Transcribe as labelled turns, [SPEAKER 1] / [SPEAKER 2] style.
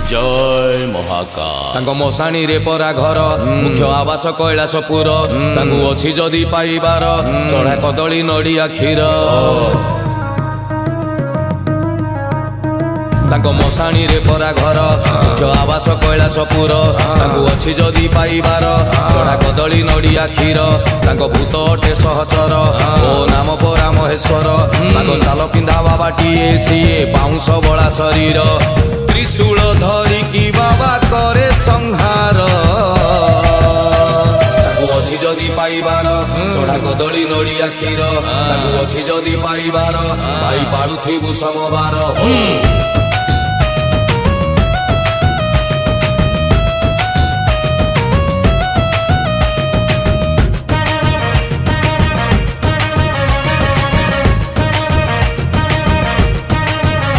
[SPEAKER 1] जय महाकाल मशाणी रे परा घर मुख्य आवास कैलासपुर अच्छी जदि पाइबार चढ़ा कदली नड़िया क्षीर मशाणी रे परा घर मुख्य आवास कैलासपुर अच्छी जदि पाइबार चढ़ा कदली नड़िया क्षीर भूत अटे सहचर ओ नाम परा महेश्वर चाल पिंधा बाबाटीए सीए पाउंस बड़ा शरीर त्रिशूल धरिकी बाबा करे संहार अच्छी जदि पाइबार चढ़ा कदली नड़िया क्षीर अच्छी जदि पाइबार भाई पाड़ुथिबु समबार।